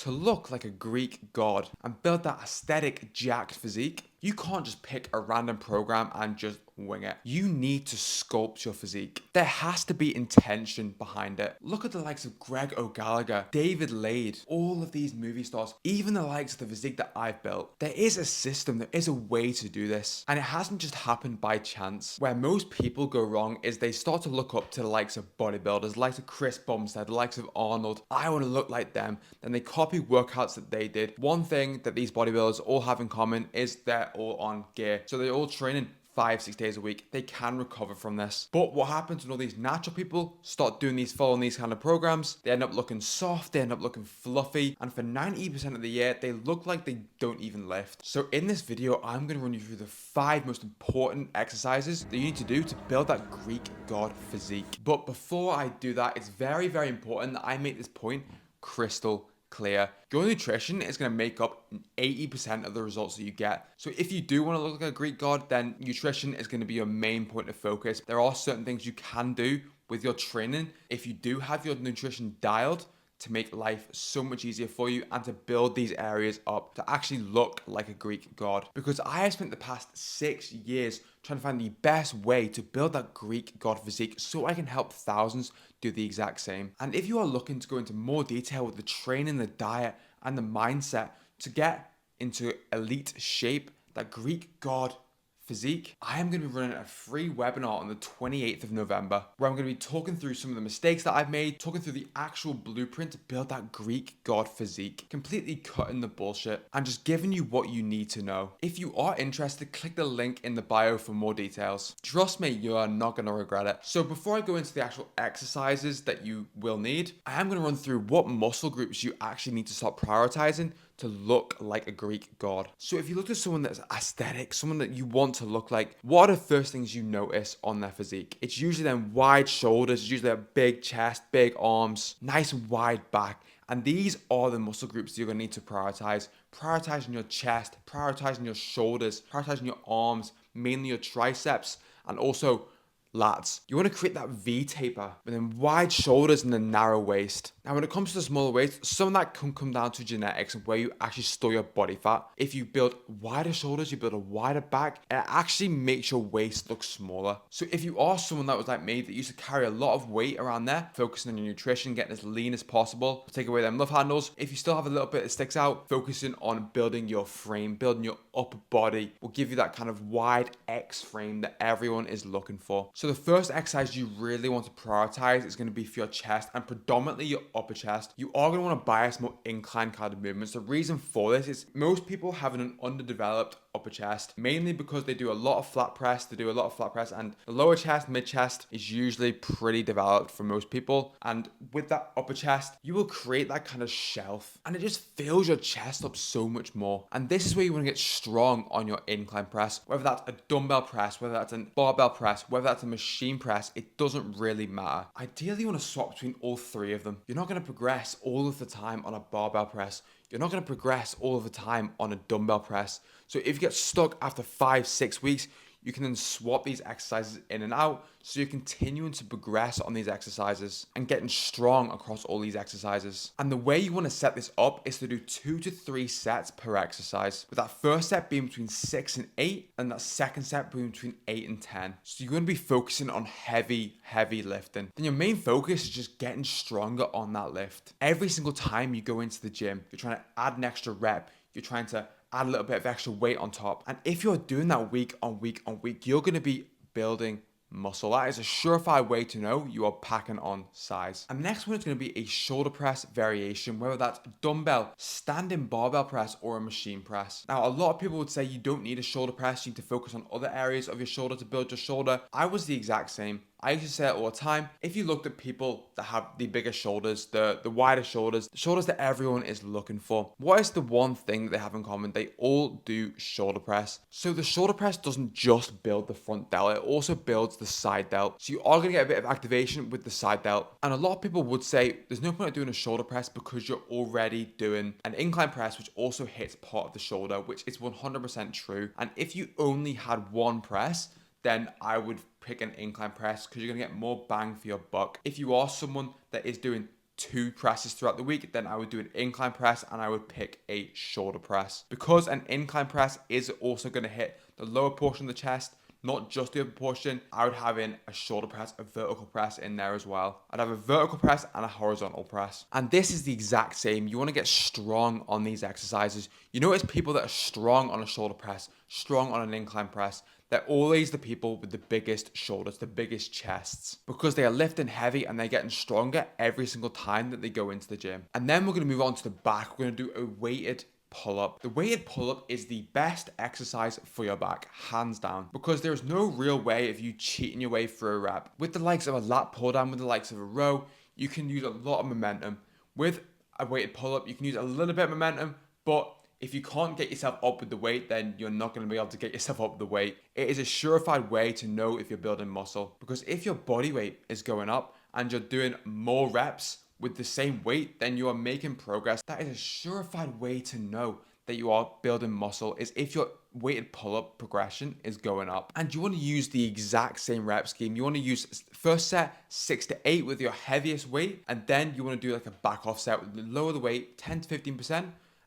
to look like a Greek god and build that aesthetic jacked physique, you can't just pick a random program and just wing it. You need to sculpt your physique. There has to be intention behind it. Look at the likes of Greg O'Gallagher, David Lade, all of these movie stars, even the likes of the physique that I've built. There is a system, there is a way to do this. And it hasn't just happened by chance. Where most people go wrong is they start to look up to the likes of bodybuilders, the likes of Chris Bumstead, the likes of Arnold. I want to look like them. Then they copy workouts that they did. One thing that these bodybuilders all have in common is they're all on gear. So they're all training 5-6 days a week. They can recover from this. But what happens when all these natural people start following these kind of programs? They end up looking soft, they end up looking fluffy, and for 90% of the year, they look like they don't even lift. So in this video, I'm going to run you through the 5 most important exercises that you need to do to build that Greek god physique. But before I do that, it's very, very important that I make this point crystal clear. Your nutrition is going to make up 80% of the results that you get. So if you do want to look like a Greek god, then nutrition is going to be your main point of focus. There are certain things you can do with your training if you do have your nutrition dialed to make life so much easier for you and to build these areas up to actually look like a Greek god. Because I have spent the past 6 years trying to find the best way to build that Greek god physique so I can help thousands do the exact same. And if you are looking to go into more detail with the training, the diet, and the mindset to get into elite shape, that Greek god physique, I am going to be running a free webinar on the 28th of November where I'm going to be talking through some of the mistakes that I've made, talking through the actual blueprint to build that Greek god physique, completely cutting the bullshit and just giving you what you need to know. If you are interested, click the link in the bio for more details. Trust me, you are not going to regret it. So before I go into the actual exercises that you will need, I am going to run through what muscle groups you actually need to start prioritizing to look like a Greek god. So if you look at someone that's aesthetic, someone that you want to look like, what are the first things you notice on their physique? It's usually them wide shoulders, it's usually a big chest, big arms, nice and wide back. And these are the muscle groups you're going to need to prioritize. Prioritizing your chest, prioritizing your shoulders, prioritizing your arms, mainly your triceps, and also lats. You want to create that V taper with then wide shoulders and a narrow waist. Now when it comes to the smaller waist, some of that can come down to genetics and where you actually store your body fat. If you build wider shoulders, you build a wider back, it actually makes your waist look smaller. So if you are someone that was like me that used to carry a lot of weight around there, focusing on your nutrition, getting as lean as possible, take away them love handles. If you still have a little bit that sticks out, focusing on building your frame, building your upper body will give you that kind of wide X frame that everyone is looking for. So the first exercise you really want to prioritize is going to be for your chest and predominantly your upper chest. You are going to want to bias more incline kind of movements. The reason for this is most people have an underdeveloped upper chest, mainly because they do a lot of flat press, and the lower chest, mid chest is usually pretty developed for most people. And with that upper chest, you will create that kind of shelf and it just fills your chest up so much more. And this is where you want to get strong on your incline press, whether that's a dumbbell press, whether that's a barbell press, whether that's a machine press, it doesn't really matter. Ideally, you want to swap between all 3 of them. You're not going to progress all of the time on a barbell press. You're not going to progress all of the time on a dumbbell press. So if you get stuck after 5-6 weeks, you can then swap these exercises in and out so you're continuing to progress on these exercises and getting strong across all these exercises. And the way you want to set this up is to do 2 to 3 sets per exercise, with that first set being between 6 and 8 and that second set being between 8 and 10. So you're going to be focusing on heavy lifting. Then your main focus is just getting stronger on that lift. Every single time you go into the gym, you're trying to add an extra rep, you're trying to add a little bit of extra weight on top. And if you're doing that week on week on week, you're going to be building muscle. That is a surefire way to know you are packing on size. And the next one is going to be a shoulder press variation, whether that's dumbbell, standing barbell press, or a machine press. Now, a lot of people would say you don't need a shoulder press. You need to focus on other areas of your shoulder to build your shoulder. I was the exact same. I used to say it all the time. If you looked at people that have the bigger shoulders, the wider shoulders, the shoulders that everyone is looking for, what is the one thing that they have in common? They all do shoulder press. So the shoulder press doesn't just build the front delt, it also builds the side delt. So you are going to get a bit of activation with the side delt. And a lot of people would say there's no point in doing a shoulder press because you're already doing an incline press, which also hits part of the shoulder, which is 100% true. And if you only had one press, then I would pick an incline press because you're going to get more bang for your buck. If you are someone that is doing 2 presses throughout the week, then I would do an incline press and I would pick a shoulder press. Because an incline press is also going to hit the lower portion of the chest, not just the upper portion, I would have in a shoulder press, a vertical press in there as well. I'd have a vertical press and a horizontal press. And this is the exact same. You want to get strong on these exercises. You notice people that are strong on a shoulder press, strong on an incline press, they're always the people with the biggest shoulders, the biggest chests, because they are lifting heavy and they're getting stronger every single time that they go into the gym. And then we're going to move on to the back. We're going to do a weighted pull-up. The weighted pull-up is the best exercise for your back, hands down, because there is no real way of you cheating your way through a rep. With the likes of a lat pull down, with the likes of a row, you can use a lot of momentum. With a weighted pull-up, you can use a little bit of momentum, but if you can't get yourself up with the weight, then you're not going to be able to get yourself up with the weight. It is a surefire way to know if you're building muscle, because if your body weight is going up and you're doing more reps with the same weight, then you are making progress. That is a surefire way to know that you are building muscle, is if your weighted pull-up progression is going up. And you want to use the exact same rep scheme. You want to use first set 6 to 8 with your heaviest weight, and then you want to do like a back off set with lower the weight 10 to 15%,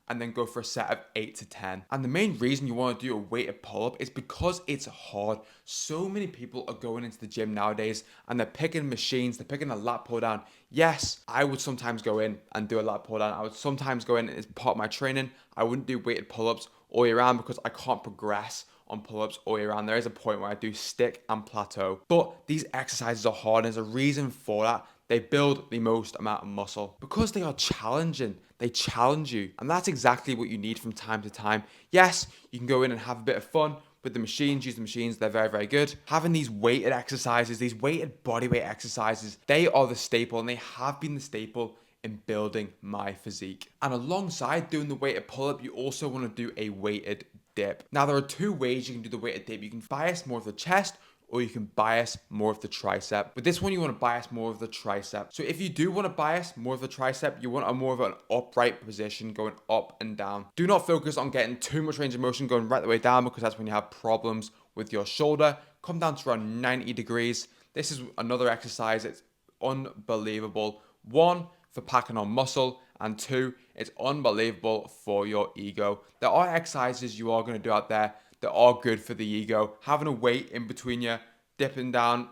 and then go for a set of 8 to 10. And the main reason you want to do a weighted pull-up is because it's hard. So many people are going into the gym nowadays and they're picking machines, they're picking a lat pull down. Yes, I would sometimes go in and do a lat pull down. I would sometimes go in as part of my training. I wouldn't do weighted pull-ups all year round because I can't progress on pull-ups all year round. There is a point where I do stick and plateau. But these exercises are hard, and there's a reason for that. They build the most amount of muscle because they are challenging. They challenge you. And that's exactly what you need from time to time. Yes, you can go in and have a bit of fun with the machines, use the machines. They're very, very good. Having these weighted exercises, these weighted bodyweight exercises, they are the staple, and they have been the staple in building my physique. And alongside doing the weighted pull-up, you also want to do a weighted dip. Now, there are 2 ways you can do the weighted dip. You can bias more of the chest, or you can bias more of the tricep. With this one, you want to bias more of the tricep. So if you do want to bias more of the tricep, you want a more of an upright position going up and down. Do not focus on getting too much range of motion going right the way down, because that's when you have problems with your shoulder. Come down to around 90 degrees. This is another exercise. It's unbelievable. 1, for packing on muscle, and 2, it's unbelievable for your ego. There are exercises you are going to do out there that are good for the ego. Having a weight in between you, dipping down,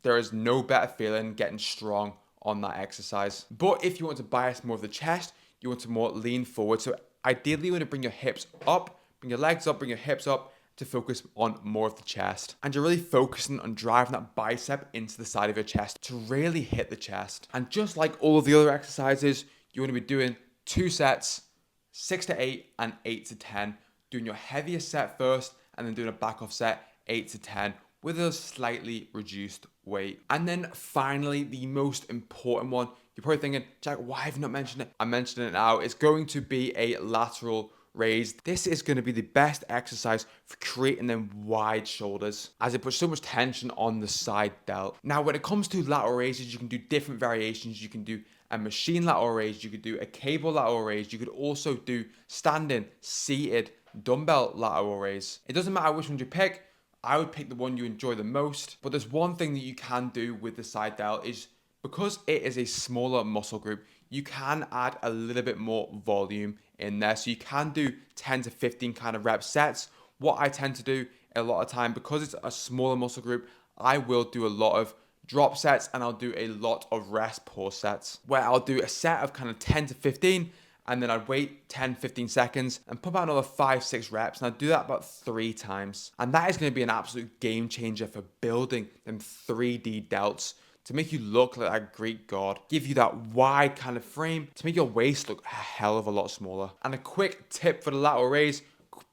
there is no better feeling getting strong on that exercise. But if you want to bias more of the chest, you want to more lean forward. So ideally, you want to bring your hips up, bring your legs up, bring your hips up to focus on more of the chest. And you're really focusing on driving that bicep into the side of your chest to really hit the chest. And just like all of the other exercises, you want to be doing 2 sets, 6 to 8 and 8 to 10. Doing your heaviest set first, and then doing a back off set 8 to 10 with a slightly reduced weight. And then finally, the most important one, you're probably thinking, Jack, why have you not mentioned it? I'm mentioning it now. It's going to be a lateral raise. This is going to be the best exercise for creating them wide shoulders, as it puts so much tension on the side delt. Now, when it comes to lateral raises, you can do different variations. You can do a machine lateral raise, you could do a cable lateral raise, you could also do standing, seated, dumbbell lateral raise. It doesn't matter which one you pick. I would pick the one you enjoy the most. But there's one thing that you can do with the side delt is, because it is a smaller muscle group, you can add a little bit more volume in there. So you can do 10 to 15 kind of rep sets. What I tend to do a lot of time, because it's a smaller muscle group, I will do a lot of drop sets, and I'll do a lot of rest pause sets, where I'll do a set of kind of 10 to 15, and then I'd wait 10, 15 seconds and pump out another 5, 6 reps. And I'd do that about 3 times. And that is going to be an absolute game changer for building them 3D delts to make you look like a Greek god, give you that wide kind of frame to make your waist look a hell of a lot smaller. And a quick tip for the lateral raise,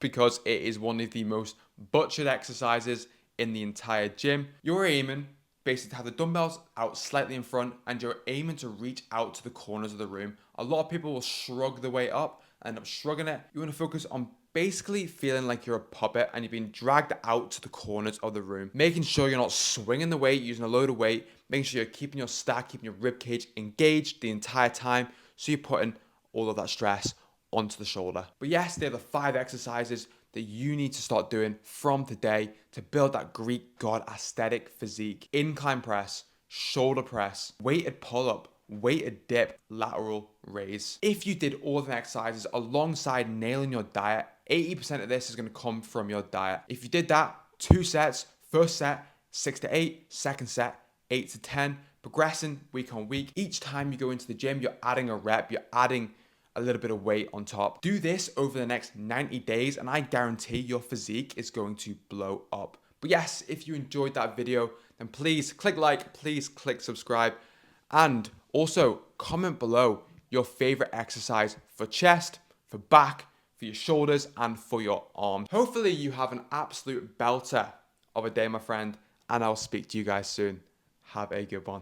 because it is one of the most butchered exercises in the entire gym. You're aiming basically to have the dumbbells out slightly in front, and you're aiming to reach out to the corners of the room. A lot of people will shrug the weight up, end up shrugging it. You want to focus on basically feeling like you're a puppet and you're being dragged out to the corners of the room, making sure you're not swinging the weight using a load of weight, making sure you're keeping your stack, keeping your rib cage engaged the entire time, so you're putting all of that stress onto the shoulder. But yes, they're the 5 exercises that you need to start doing from today to build that Greek god aesthetic physique. Incline press, shoulder press, weighted pull-up, weighted dip, lateral raise. If you did all the exercises alongside nailing your diet, 80% of this is going to come from your diet. If you did that, 2 sets, first set, 6 to 8, second set, 8 to 10, progressing week on week. Each time you go into the gym, you're adding a rep, you're adding a little bit of weight on top. Do this over the next 90 days and I guarantee your physique is going to blow up. But yes, if you enjoyed that video, then please click like, please click subscribe, and also comment below your favorite exercise for chest, for back, for your shoulders, and for your arms. Hopefully you have an absolute belter of a day, my friend, and I'll speak to you guys soon. Have a good one.